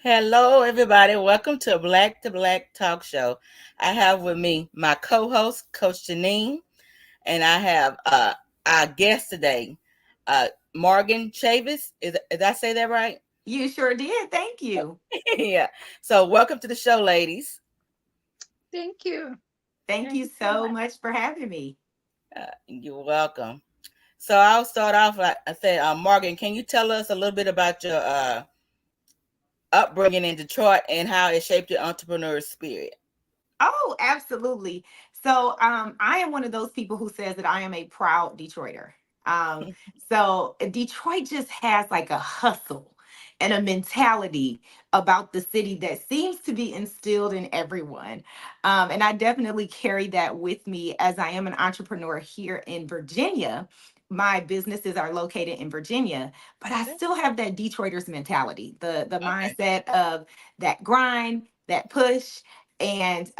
Hello, everybody. Welcome to Black Talk Show. I have with me my co-host, Coach Janine, and I have our guest today, Morgan Chavis. Did I say that right? You sure did. Thank you. Yeah. So, welcome to the show, ladies. Thank you. Thank Thank you you so so much. much for having me. You're welcome. So, I'll start off. Like I said, Morgan, can you tell us a little bit about your upbringing in Detroit and how it shaped your entrepreneur spirit? Oh, absolutely. So I am one of those people who says that I am a proud Detroiter. Um, so Detroit just has like a hustle and a mentality about the city that seems to be instilled in everyone. And I definitely carry that with me as I am an entrepreneur here in Virginia. My businesses are located in Virginia, but I Okay. still have that Detroiters mentality, the Okay. mindset of that grind, that push, and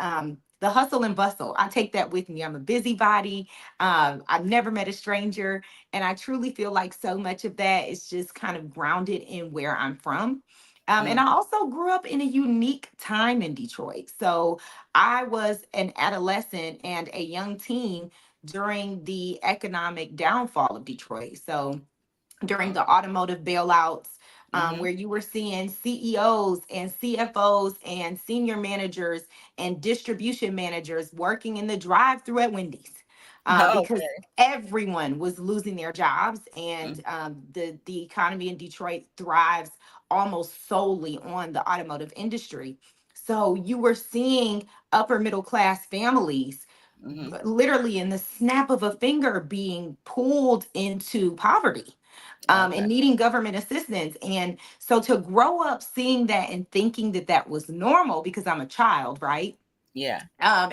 the hustle and bustle. I take that with me. I'm a busybody. I've never met a stranger, and I truly feel like so much of that is just kind of grounded in where I'm from. And I Mm, also grew up in a unique time in Detroit. So I was an adolescent and a young teen during the economic downfall of Detroit. So during the okay. automotive bailouts, Mm-hmm. where you were seeing CEOs and CFOs and senior managers and distribution managers working in the drive-through at Wendy's. Because Okay. everyone was losing their jobs, and the economy in Detroit thrives almost solely on the automotive industry. So you were seeing upper middle class families Mm-hmm. literally in the snap of a finger being pulled into poverty, Okay. and needing government assistance. And so to grow up seeing that and thinking that that was normal because I'm a child, right? Yeah.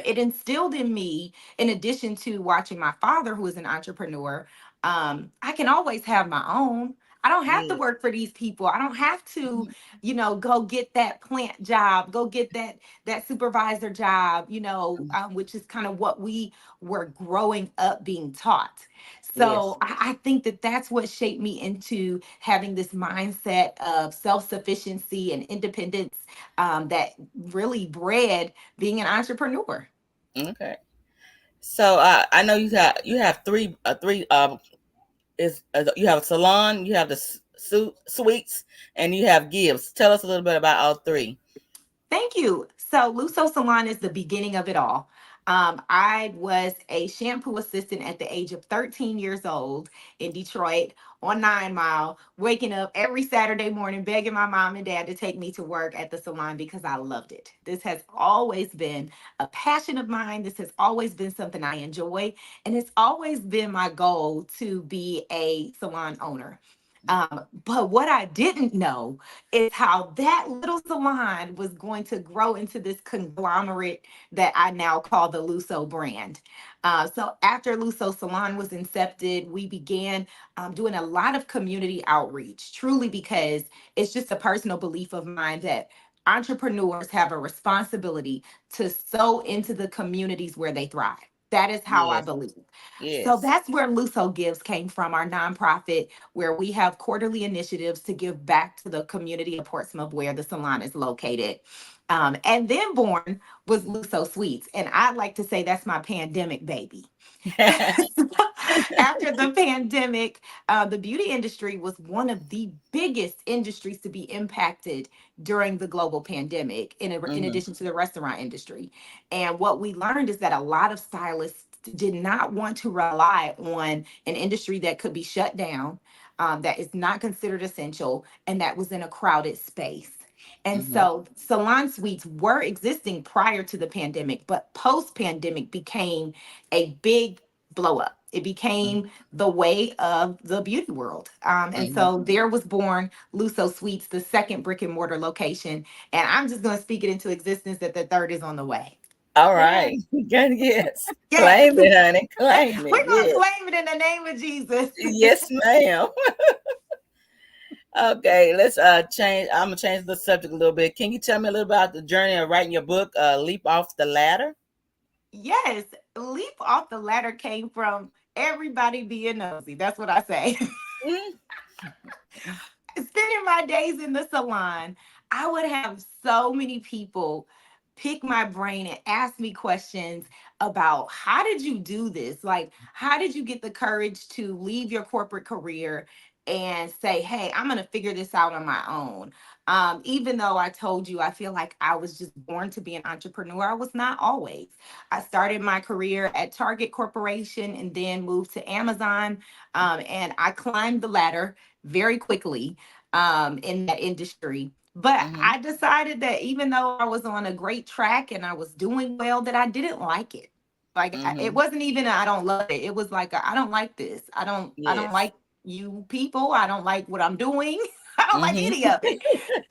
It instilled in me, in addition to watching my father, who is an entrepreneur, I can always have my own. I don't have to Yes. work for these people. I don't have to, go get that plant job, go get that supervisor job, which is kind of what we were growing up being taught. Yes. So I think that that's what shaped me into having this mindset of self sufficiency and independence, that really bred being an entrepreneur. Okay. So I know you have three is you have a salon, you have the suites, and you have Gibbs. Tell us a little bit about all three. Thank you. So, Lusso Salon is the beginning of it all. I was a shampoo assistant at the age of 13 years old in Detroit on 9 Mile, waking up every Saturday morning, begging my mom and dad to take me to work at the salon because I loved it. This has always been a passion of mine. This has always been something I enjoy. And it's always been my goal to be a salon owner. But what I didn't know is how that little salon was going to grow into this conglomerate that I now call the Lusso brand. So after Lusso Salon was incepted, we began doing a lot of community outreach, truly because it's just a personal belief of mine that entrepreneurs have a responsibility to sow into the communities where they thrive. That is how I Yes. believe. So Yes. that's where Lusso Gives came from, our nonprofit, where we have quarterly initiatives to give back to the community of Portsmouth where the salon is located. And then born was Lusso Sweets. And I like to say that's my pandemic baby. After the pandemic, the beauty industry was one of the biggest industries to be impacted during the global pandemic, in Hmm. addition to the restaurant industry. And what we learned is that a lot of stylists did not want to rely on an industry that could be shut down, that is not considered essential, and that was in a crowded space. And Hmm. so salon suites were existing prior to the pandemic, but post pandemic became a big blow up. It became the way of the beauty world. And Hmm. so there was born Lusso Suites, the second brick and mortar location. And I'm just going to speak it into existence that the third is on the way. All Yeah. right. Good. Yes. Yes. Claim it, honey. Claim it. We're going to Yes. claim it in the name of Jesus. Yes, ma'am. Okay, let's change. I'm gonna change the subject a little bit. Can you tell me a little about the journey of writing your book, Leap Off the Ladder? Yes. Leap off the ladder came from everybody being nosy. That's what I say. Mm-hmm. Spending my days in the salon, I would have so many people pick my brain and ask me questions about how did you do this? Like, how did you get the courage to leave your corporate career and say, hey, I'm going to figure this out on my own? Even though I told you, I feel like I was just born to be an entrepreneur, I was not always. I started my career at Target Corporation and then moved to Amazon. And I climbed the ladder very quickly in that industry. But Mm-hmm. I decided that even though I was on a great track and I was doing well, that I didn't like it. Like it Mm-hmm. wasn't even I don't love it. It was like I don't like this. I don't Yes. like you people. I don't like what I'm doing. I don't like Mm-hmm. any of it.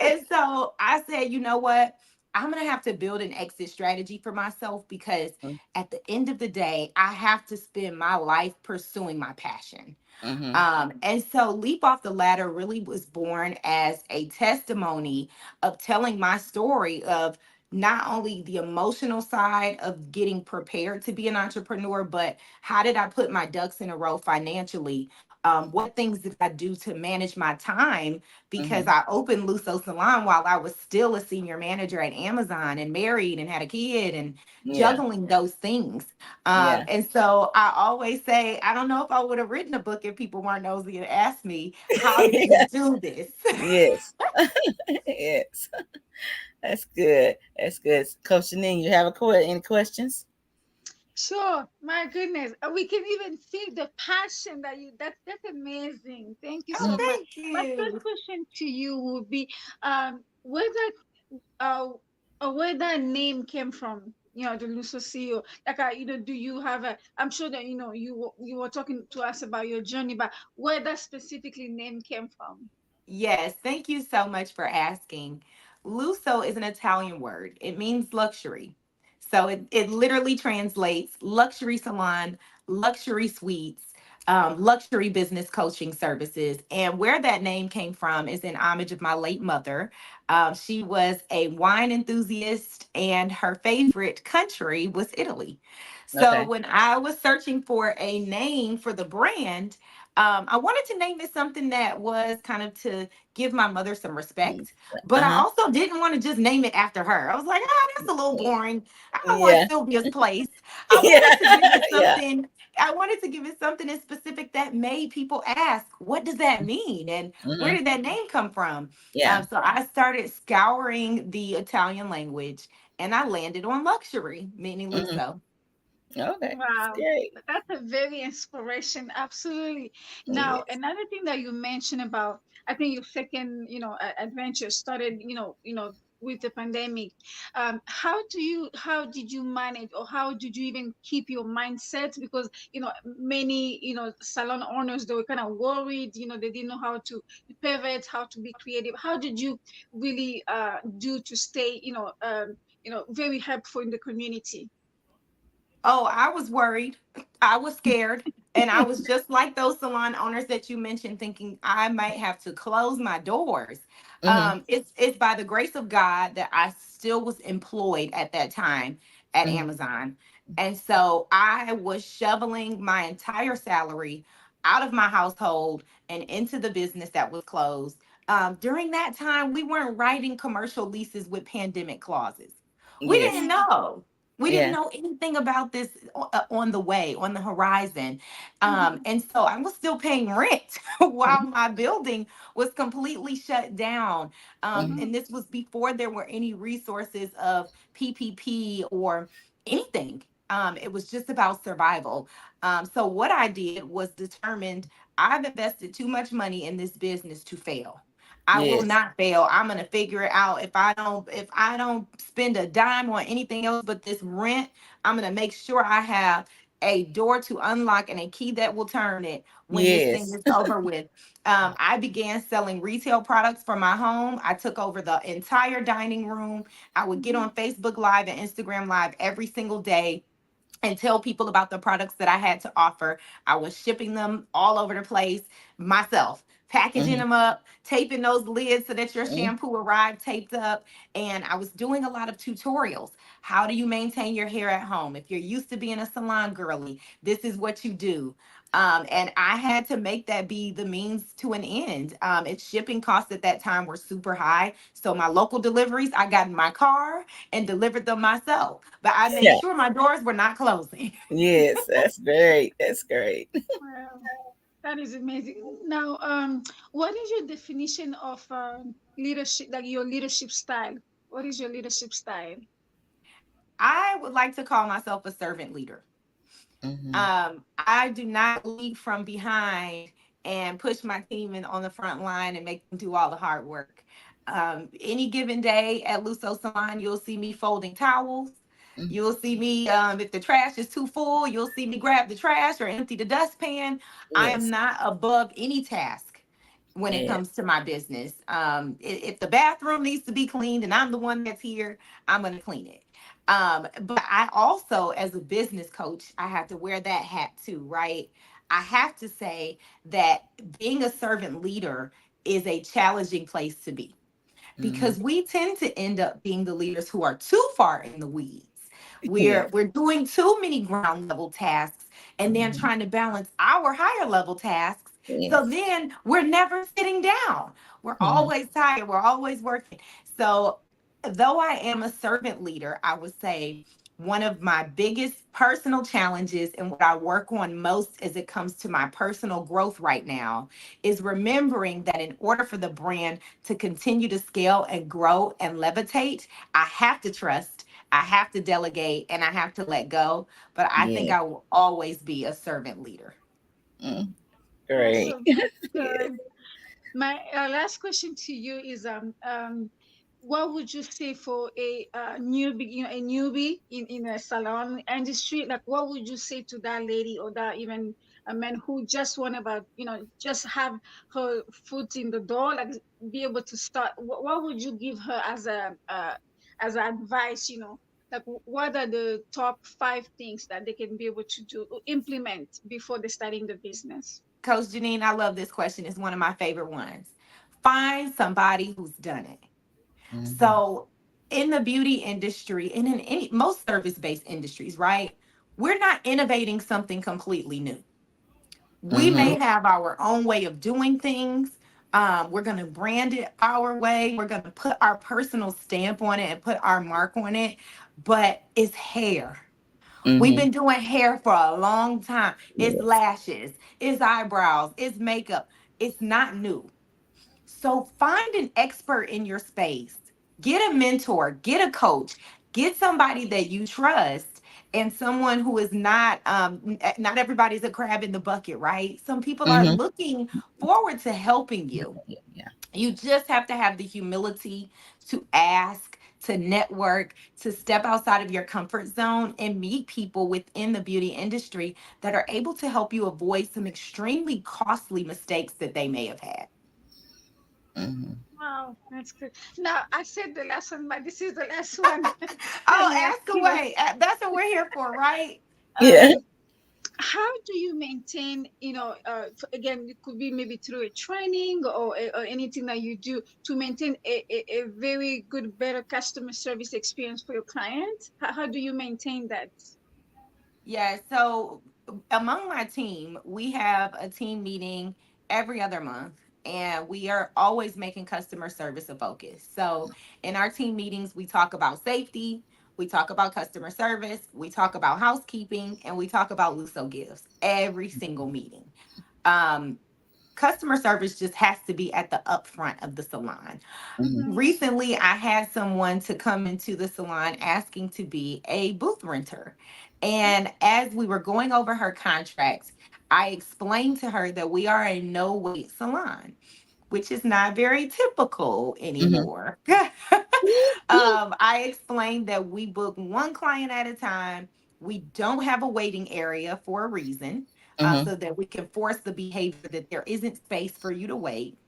And so I said, you know what? I'm gonna have to build an exit strategy for myself because at the end of the day, I have to spend my life pursuing my passion. Mm-hmm. And so Leap Off the Ladder really was born as a testimony of telling my story of not only the emotional side of getting prepared to be an entrepreneur, but how did I put my ducks in a row financially? What things did I do to manage my time? Because Mm-hmm. I opened Lusso Salon while I was still a senior manager at Amazon and married and had a kid and Yeah. juggling those things. Yeah. And so I always say, I don't know if I would have written a book if people weren't nosy and asked me, how did you do this? Yes. Yes. That's good. That's good. Coach Janine, you have any questions? Sure. My goodness. We can even feel the passion that you that's amazing. Thank you Oh, so Mm-hmm. much. thank My first you. question to you would be where that uh where that name came from, the Luso CEO. Like do you have a I'm sure that you were talking to us about your journey, but where that specifically name came from. Yes, thank you so much for asking. Lusso is an Italian word. It means luxury. So it literally translates luxury salon, luxury suites, luxury business coaching services. And where that name came from is in homage of my late mother. She was a wine enthusiast, and her favorite country was Italy. So Okay. when I was searching for a name for the brand, I wanted to name it something that was kind of to give my mother some respect, but I Uh-huh. also didn't want to just name it after her. I was like, that's a little boring. I don't want Yeah. Sylvia's place. I Yeah. wanted to give it Yeah. something. I wanted to give it something in specific that made people ask, what does that mean? And where Mm-hmm. did that name come from? Yeah. So I started scouring the Italian language and I landed on luxury, meaning Mm-hmm. Lusso. Okay. That's Wow, great. that's a very inspiration. Absolutely. Now, Yes. another thing that you mentioned about, I think your second, adventure started, with the pandemic. How did you manage, or how did you even keep your mindset? Because many, salon owners, they were kind of worried. They didn't know how to pivot, how to be creative. How did you really do to stay, very helpful in the community? Oh, I was worried. I was scared. And I was just like those salon owners that you mentioned, thinking I might have to close my doors. Mm-hmm. It's by the grace of God that I still was employed at that time at Mm-hmm. Amazon. And so I was shoveling my entire salary out of my household and into the business that was closed. During that time, we weren't writing commercial leases with pandemic clauses. We didn't Yes. know. We didn't Yeah. know anything about this on the way, on the horizon. Mhm. And so I was still paying rent while my building was completely shut down. Mm-hmm. And this was before there were any resources of PPP or anything. It was just about survival. So what I did was determined I've invested too much money in this business to fail. I will Yes. not fail. I'm gonna figure it out. If I don't spend a dime on anything else but this rent, I'm gonna make sure I have a door to unlock and a key that will turn it when this thing Yes. is over with. I began selling retail products for my home. I took over the entire dining room. I would get Mhm. on Facebook Live and Instagram Live every single day and tell people about the products that I had to offer. I was shipping them all over the place myself packaging Mhm. them up, taping those lids so that your Mhm. shampoo arrived taped up. And I was doing a lot of tutorials. How do you maintain your hair at home? If you're used to being a salon girly, this is what you do. And I had to make that be the means to an end. Its shipping costs at that time were super high. So my local deliveries, I got in my car and delivered them myself. But I made Yeah. sure my doors were not closing. Yes, that's great. That's great. Wow, that is amazing. Now, what is your definition of leadership, like your leadership style? What is your leadership style? I would like to call myself a servant leader. Mhm. I do not lead from behind and push my team in on the front line and make them do all the hard work. Any given day at Lusso Salon, you'll see me folding towels. Mhm. You'll see me, if the trash is too full, you'll see me grab the trash or empty the dustpan. I am Yes. not above any task when it Yes. comes to my business. If the bathroom needs to be cleaned and I'm the one that's here, I'm going to clean it. But I also, as a business coach, I have to wear that hat too, right? I have to say that being a servant leader is a challenging place to be Mhm. because we tend to end up being the leaders who are too far in the weeds. Yes. We're doing too many ground level tasks and then Mhm. trying to balance our higher level tasks. So Yes. then we're never sitting down. We're Mhm. always tired. We're always working. So though I am a servant leader, I would say one of my biggest personal challenges and what I work on most as it comes to my personal growth right now is remembering that in order for the brand to continue to scale and grow and levitate, I have to trust, I have to delegate, and I have to let go. But I think Yes. I will always be a servant leader. Mm. Great. Awesome. Yes. So my last question to you is what would you say for a newbie, a newbie in a salon industry? Like, what would you say to that lady or that even a man who just want about, just have her foot in the door, like be able to start? What would you give her as advice? Like what are the top 5 things that they can be able to do implement before they starting the business? Coach Janine, I love this question. It's one of my favorite ones. Find somebody who's done it. Mhm. So, in the beauty industry and in any most service-based industries, right? We're not innovating something completely new. We Mhm. may have our own way of doing things. We're going to brand it our way. We're going to put our personal stamp on it and put our mark on it. But it's hair. We've Mhm. been doing hair for a long time. It's Yes. lashes, it's eyebrows, it's makeup. It's not new. So find an expert in your space. Get a mentor, get a coach, get somebody that you trust and someone who is not not everybody's a crab in the bucket, right? Some people are Mhm. looking forward to helping you. Yeah. You just have to have the humility to ask, to network, to step outside of your comfort zone and meet people within the beauty industry that are able to help you avoid some extremely costly mistakes that they may have had. Mhm. Wow, that's good. Now I said the last one, but this is the last one. Let Oh, me ask ask you. away. That's what we're here for, right? Yeah. Um, how do you maintain, again, it could be maybe through a training or anything that you do to maintain a very good, better customer service experience for your clients? How do you maintain that? Yeah. So among my team, we have a team meeting every other month. And we are always making customer service a focus. So, in our team meetings, we talk about safety, we talk about customer service, we talk about housekeeping, and we talk about Luso gifts every single meeting. Um, Customer service just has to be at the upfront of the salon. Mhm. Mm-hmm. Recently, I had someone to come into the salon asking to be a booth renter. And as we were going over her contracts, I explained to her that we are a no wait salon, which is not very typical Mhm. anymore. Mhm. I explained that we book one client at a time. We don't have a waiting area for a reason, Mhm. so that we can force the behavior that there isn't space for you to wait.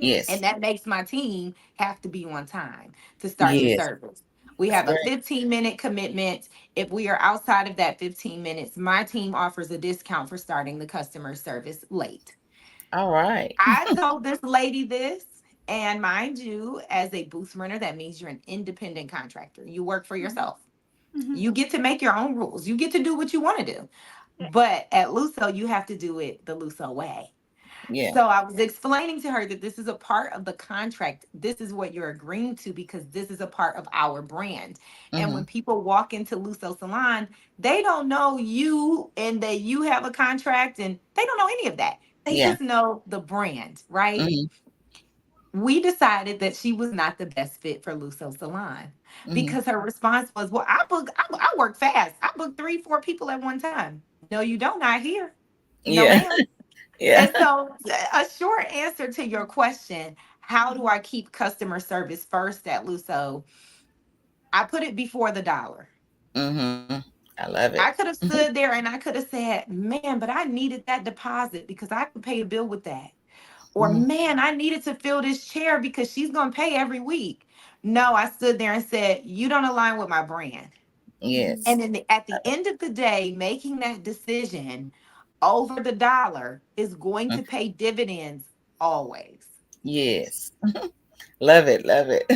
And Yes. Yes. that makes my team have to be on time to start your Yes. service. We That's have a great. 15-minute commitment. If we are outside of that 15 minutes, my team offers a discount for starting the customer service late. All right. I told this lady this, and mind you, as a booth renter, that means you're an independent contractor. You work for Mhm. yourself. Mhm. You get to make your own rules. You get to do what you want to do. Yeah. But at Lusso, you have to do it the Lusso way. Yeah. So I was explaining to her that this is a part of the contract. This is what you're agreeing to because this is a part of our brand. And Mm-hmm. when people walk into Lusso Salon, they don't know you and that you have a contract and they don't know any of that. They Yeah. just know the brand, right? Mm-hmm. We decided that she was not the best fit for Lusso Salon Mm-hmm. because her response was, "Well, I work fast. I book 3, 4 people at one time." No, you don't. Not here. No, Yeah. ma'am. Yeah. And so, a short answer to your question: how do Mhm. I keep customer service first at Lusso? I put it before the dollar. Mm-hmm. I love it. I could have stood there and I could have said, "Man, but I needed that deposit because I could pay a bill with that." Or, Mm-hmm. "Man, I needed to fill this chair because she's going to pay every week." No, I stood there and said, "You don't align with my brand." Yes. And then at the end of the day, making that decision over the dollar is going Mm. to pay dividends always. Yes. Love it. Love it.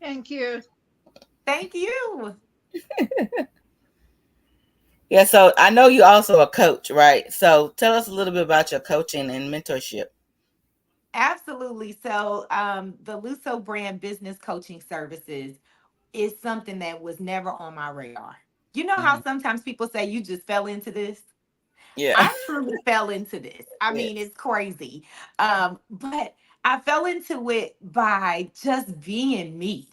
Thank you. Thank you. Yeah. So I know you also a coach, right? So tell us a little bit about your coaching and mentorship. Absolutely. So, the Luso brand business coaching services is something that was never on my radar. You know Mm-hmm. how sometimes people say you just fell into this? Yeah. I truly fell into this. I mean, Yes. it's crazy. But I fell into it by just being me.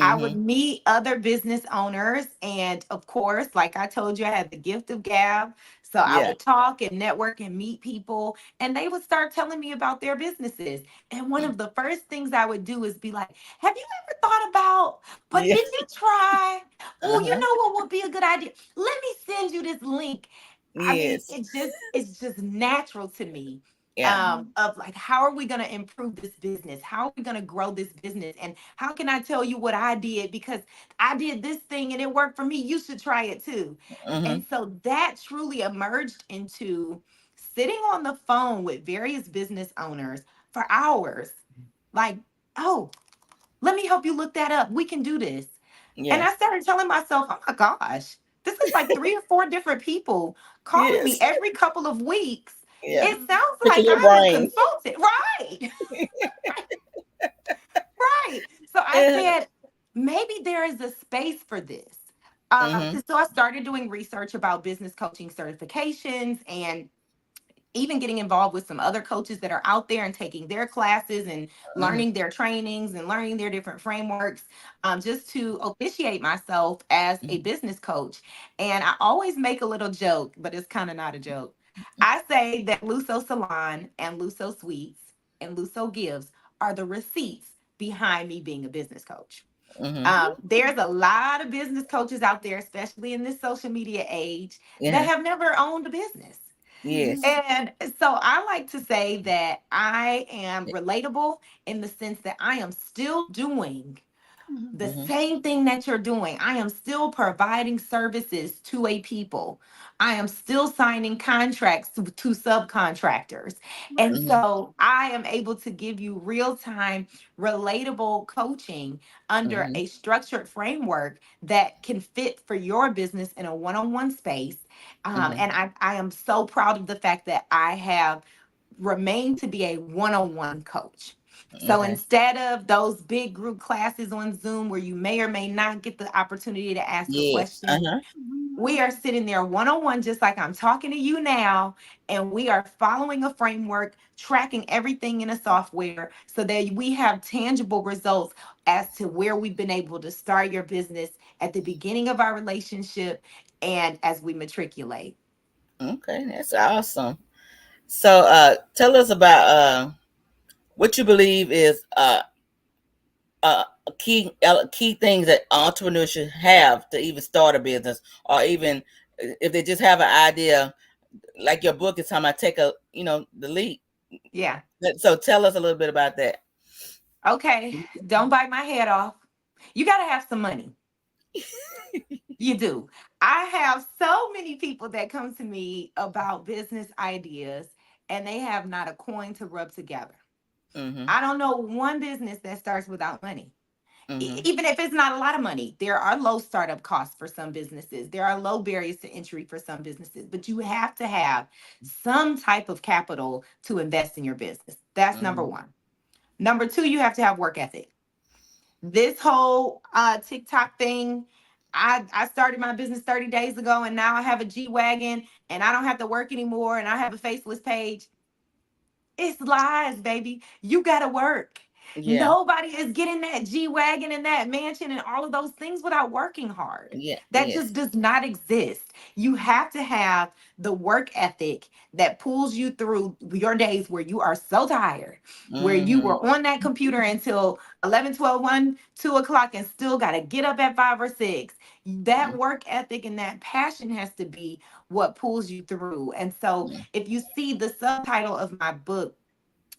I would Mm-hmm. meet other business owners. And of course, like I told you, I had the gift of gab. So I Yeah. would talk and network and meet people, and they would start telling me about their businesses. And one Mm. of the first things I would do is be like, "Have you ever thought about, but Yeah. did you try? Oh, you Uh-huh. know what would be a good idea? Let me send you this link." I mean, Yes. it's just natural to me, Yeah. Mhm. of like, how are we going to improve this business? How are we going to grow this business? And how can I tell you what I did because I did this thing and it worked for me? You should try it too. Mm-hmm. And so that truly emerged into sitting on the phone with various business owners for hours. Like, "Oh, let me help you look that up. We can do this." And Yeah. I started telling myself, "Oh my gosh, this is like 3 or 4 different people calling me Yes. every couple of weeks. Yeah. It Mhm. sounds Picking like your I'm a brain. consultant." Right. Right. So I Yeah. said, maybe there is a space for this. Mm-hmm. So I started doing research about business coaching certifications and even getting involved with some other coaches that are out there and taking their classes and Mm-hmm. learning their trainings and learning their different frameworks, just to officiate myself as a business coach. And I always make a little joke, but it's kind of not a joke. I say that Lusso Salon and Lusso Suites and Lusso Gives are the receipts behind me being a business coach. Mm-hmm. There's a lot of business coaches out there, especially in this social media age, that Yeah. have never owned a business. Yes. Mhm. And so I like to say that I am relatable in the sense that I am still doing Mhm. the Mm-hmm. same thing that you're doing. I am still providing services to a people. I am still signing contracts to subcontractors. And Right. Mm-hmm. so I am able to give you real time, relatable coaching under Mm-hmm. a structured framework that can fit for your business in a one on one space. Mm-hmm. And I am so proud of the fact that I have remained to be a one on one coach. So Okay. instead of those big group classes on Zoom where you may or may not get the opportunity to ask a Yes. question, Uh-huh. we are sitting there one on one, just like I'm talking to you now, and we are following a framework, tracking everything in a software so that we have tangible results as to where we've been able to start your business at the beginning of our relationship and as we matriculate. Okay. That's awesome. So tell us about what you believe is key things that entrepreneurs should have to even start a business, or even if they just have an idea, like your book is talking about, take a the leap. Yeah. So tell us a little bit about that. Okay. Don't bite my head off. You got to have some money. You do. I have so many people that come to me about business ideas, and they have not a coin to rub together. Mhm. I don't know one business that starts without money. Mhm. Even if it's not a lot of money, there are low startup costs for some businesses. There are low barriers to entry for some businesses, but you have to have some type of capital to invest in your business. That's number Mhm. one. Number two, you have to have work ethic. This whole TikTok thing, I started my business 30 days ago, and now I have a G Wagon, and I don't have to work anymore, and I have a faceless page. It's lies, baby. You gotta work. Yeah. Nobody is getting that G Wagon and that mansion and all of those things without working hard. Yeah. That just Yes. does not exist. You have to have the work ethic that pulls you through your days where you are so tired, where you Mhm. were on that computer until 11, 12, 1, 2 o'clock and still got to get up at 5 or 6. That Mhm. work ethic and that passion has to be what pulls you through. And so if you see the subtitle of my book,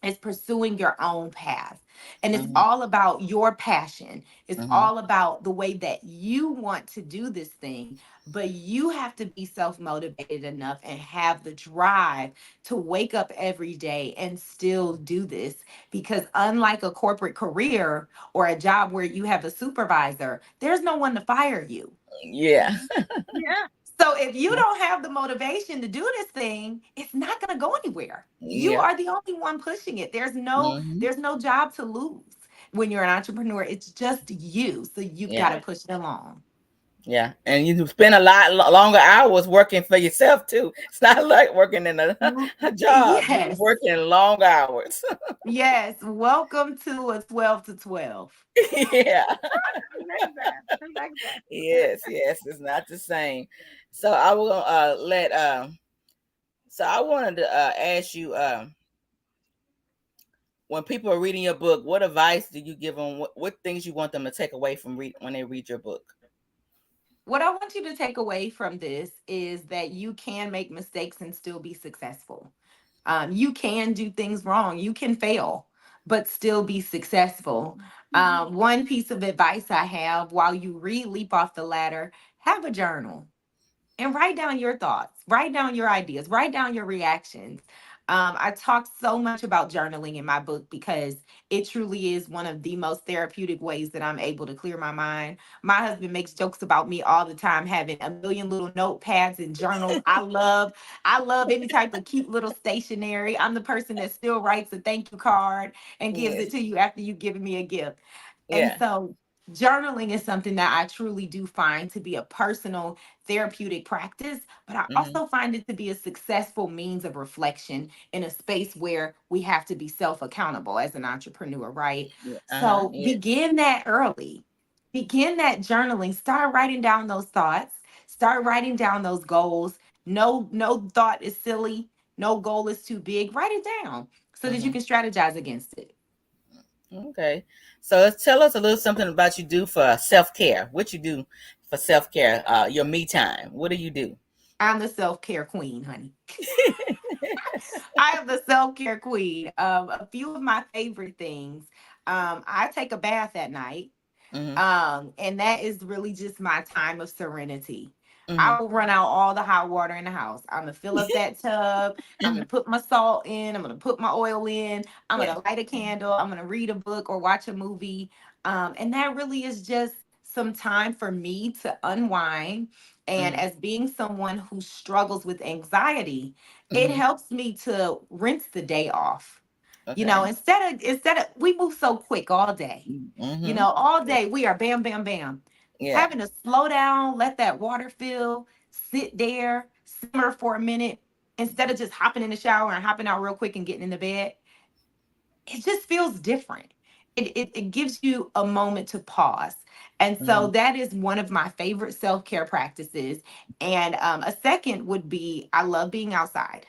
is pursuing your own path. And it's Mhm. all about your passion. It's Mhm. all about the way that you want to do this thing. But you have to be self motivated enough and have the drive to wake up every day and still do this. Because unlike a corporate career or a job where you have a supervisor, there's no one to fire you. Yeah. Mhm. Yeah. So if you don't have the motivation to do this thing, it's not going to go anywhere. You Yeah. are the only one pushing it. There's no Mhm. there's no job to lose when you're an entrepreneur. It's just you. So you've got Yeah. to push it along. Yeah. And you spend a lot longer hours working for yourself too. It's not like working in a, Mm, a job. You yes. working long hours. Yes. Welcome to a 12 to 12. Yeah. I like that. I like that. Yes. Yes. It's not the same. So I will let so I wanted to ask you when people are reading your book, what advice do you give them? What things you want them to take away from when they read your book? What I want you to take away from this is that you can make mistakes and still be successful. You can do things wrong. You can fail, but still be successful. Mhm. One piece of advice I have while you read Leap Off the Ladder, have a journal and write down your thoughts, write down your ideas, write down your reactions. I talk so much about journaling in my book because it truly is one of the most therapeutic ways that I'm able to clear my mind. My husband makes jokes about me all the time having a million little notepads and journals. I love any type of cute little stationery. I'm the person that still writes a thank you card and gives Yes. it to you after you've given me a gift. And Yeah. so journaling is something that I truly do find to be a personal therapeutic practice, but I Hmm. also find it to be a successful means of reflection in a space where we have to be self accountable as an entrepreneur, right? Yeah. Uh-huh. So Yes. begin that early. Begin that journaling. Start writing down those thoughts. Start writing down those goals. No thought is silly. No goal is too big. Write it down so that you Hmm. can strategize against it. Okay. So tell us a little something about you do for self care. What you do for self care? Your me time. What do you do? I'm the self care queen, honey. I am the self care queen. A few of my favorite things. I take a bath at night. Hmm. And that is really just my time of serenity. Hmm. I will run out all the hot water in the house. I'm gonna fill up that tub. I'm gonna put my salt in. I'm gonna put my oil in. I'm Yeah. gonna light a candle. I'm gonna read a book or watch a movie. And that really is just some time for me to unwind. And Hmm. as being someone who struggles with anxiety, it Hmm. helps me to rinse the day off. You know, Okay. instead of we move so quick all day. You Hmm. know, all day we are bam, bam, bam. Yeah. Having to slow down, let that water fill, sit there, simmer for a minute, instead of just hopping in the shower and hopping out real quick and getting in the bed, it just feels different. It gives you a moment to pause. And so Hmm. that is one of my favorite self care practices. And a second would be I love being outside.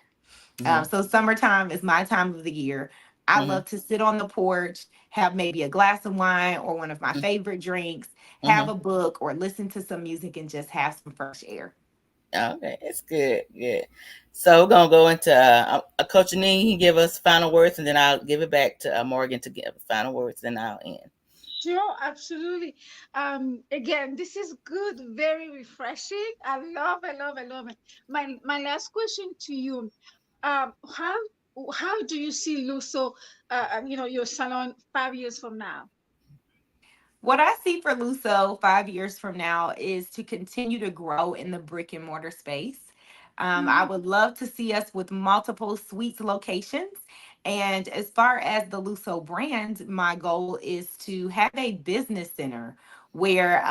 Hmm. So summertime is my time of the year. I Hmm. love to sit on the porch, have maybe a glass of wine or one of my favorite drinks, have Hmm. a book or listen to some music and just have some fresh air. Okay, it's good. Good. So we're gonna go into Coach Janine. He give us final words, and then I'll give it back to Morgan to give final words. Then I'll end. Sure, absolutely. Again, this is good, very refreshing. I love it. My last question to you, how how do you see Lusso, your salon 5 years from now? What I see for Luso 5 years from now is to continue to grow in the brick and mortar space. I Mhm. would love to see us with multiple suites locations. And as far as the Luso brand, my goal is to have a business center where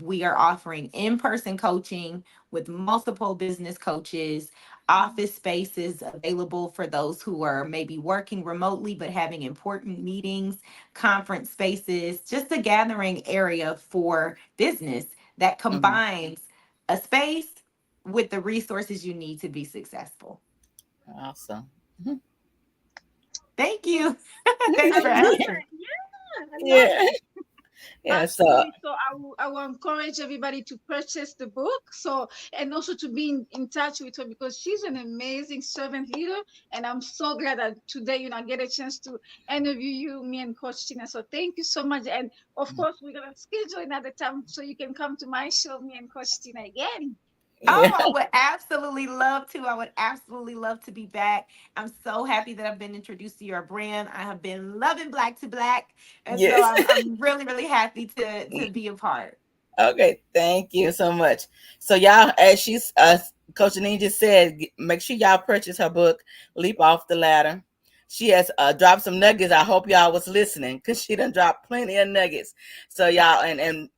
we are offering in person coaching with multiple business coaches, office spaces available for those who are maybe working remotely but having important meetings, conference spaces, just a gathering area for business that Mhm. combines a space with the resources you need to be successful. Awesome. Mhm. Thank you. Thanks I for love asking. it. Yeah, I love Yeah. it. Yeah. So Absolutely. So I will encourage everybody to purchase the book. So, and also to be in touch with her, because she's an amazing servant leader. And I'm so glad that today, I get a chance to interview you, me and Coach Tina. So thank you so much. And of course, we're going to schedule another time so you can come to my show, me and Coach Tina again. Oh, yeah. I would absolutely love to. I would absolutely love to be back. I'm so happy that I've been introduced to your brand. I have been loving Black to Black. And so Yes. I'm really, really happy to be a part. Okay, thank you so much. So y'all, as she's Coach Janine just said, make sure y'all purchase her book, Leap Off the Ladder. She has dropped some nuggets. I hope y'all was listening because she done dropped plenty of nuggets. So y'all, and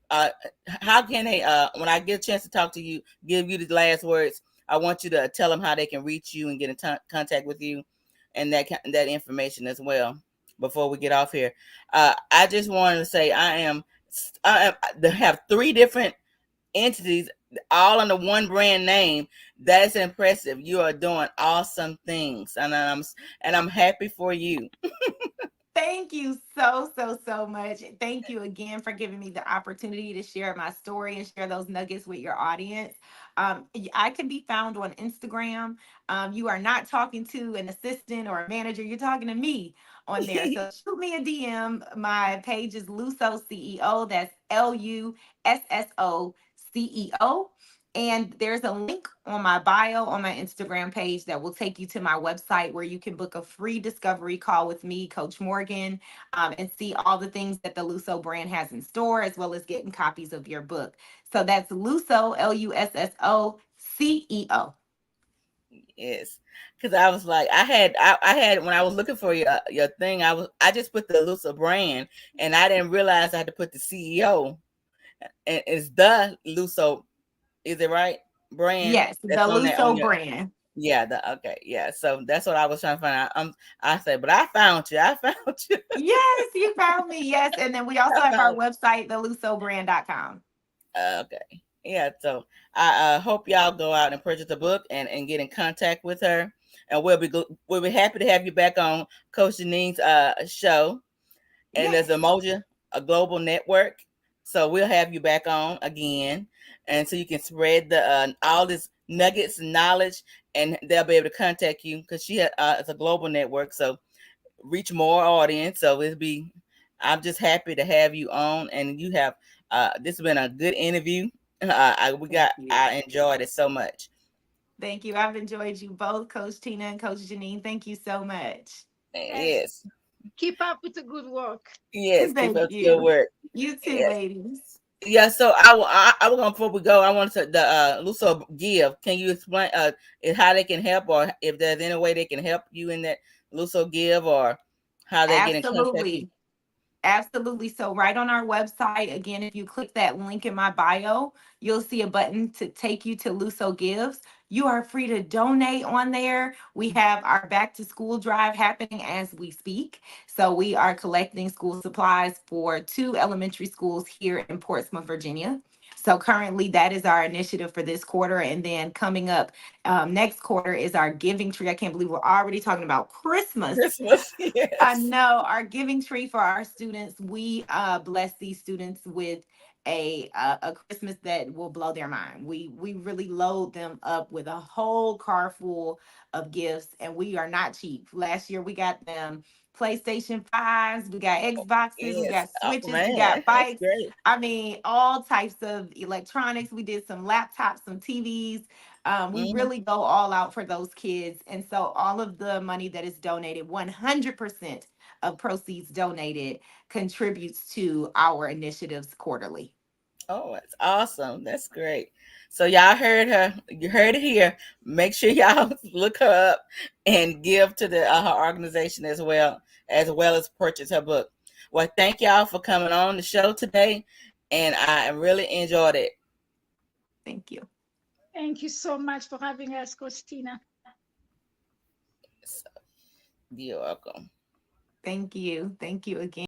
how can they? When I get a chance to talk to you, give you the last words. I want you to tell them how they can reach you and get in contact with you, and that information as well. Before we get off here, I just wanted to say they have three different entities all under one brand name. That's impressive. You are doing awesome things, and I'm happy for you. Thank you so, so, so much. Thank you again for giving me the opportunity to share my story and share those nuggets with your audience. I can be found on Instagram. You are not talking to an assistant or a manager, you're talking to me on there. So shoot me a DM. My page is Lusso CEO. That's LUSSO CEO. And there's a link on my bio on my Instagram page that will take you to my website where you can book a free discovery call with me, Coach Morgan, and see all the things that the Lusso brand has in store, as well as getting copies of your book. So that's Lusso, LUSSO CEO. Yes, because I was like, I had when I was looking for your thing, I just put the Lusa brand, and I didn't realize I had to put the CEO, and it's the Luso. Is it right? Brand Yes, the that's on that on Lusso your brand. yeah. The okay yeah. So that's what I was trying to find out. I said, but I found you. I found you. Yes, you found me. Yes. And then we also I have our found website, thelussobrand.com. Okay. Yeah, so I hope y'all go out and purchase the book and get in contact with her, and we'll be happy to have you back on Coach Janine's show, and there's Yes. a global network, so we'll have you back on again, and so you can spread the all this nuggets and knowledge, and they'll be able to contact you because it's a global network, so reach more audience. So it'll be. I'm just happy to have you on, and you have. This has been a good interview. Thank you. I enjoyed it so much. Thank you. I've enjoyed you both, Coach Tina and Coach Janine. Thank you so much. Yes. Yes, Keep up with the good work. yes. Keep Thank up the good you. work. You too, Yes, ladies. yeah. So I was going before we go. I wanted to the Luso Give. Can you explain how they can help, or if there's any way they can help you in that Luso Give, or how they get in contact with Absolutely. Absolutely. So, right on our website, again, if you click that link in my bio, you'll see a button to take you to Luso Gives. You are free to donate on there. We have our back to school drive happening as we speak. So, we are collecting school supplies for two elementary schools here in Portsmouth, Virginia. So, currently, that is our initiative for this quarter. And then coming up next quarter is our giving tree. I can't believe we're already talking about Christmas. Christmas? I Yes. know our giving tree for our students. We bless these students with a Christmas that will blow their mind. We really load them up with a whole car full of gifts, and we are not cheap. Last year we got them PlayStation 5s, we got Xboxes, we Yes. got Oh Switches, we man, got that's bikes. great. I mean, all types of electronics. We did some laptops, some TVs. We Mhm. really go all out for those kids. And so all of the money that is donated, 100% of proceeds donated contributes to our initiatives quarterly. Oh, that's awesome. That's great. So y'all heard her. You heard it here. Make sure y'all look her up and give to the her organization as well as purchase her book. Well, thank y'all for coming on the show today, and I really enjoyed it. Thank you. Thank you so much for having us, Coach Tina. So, you're welcome. Thank you. Thank you again.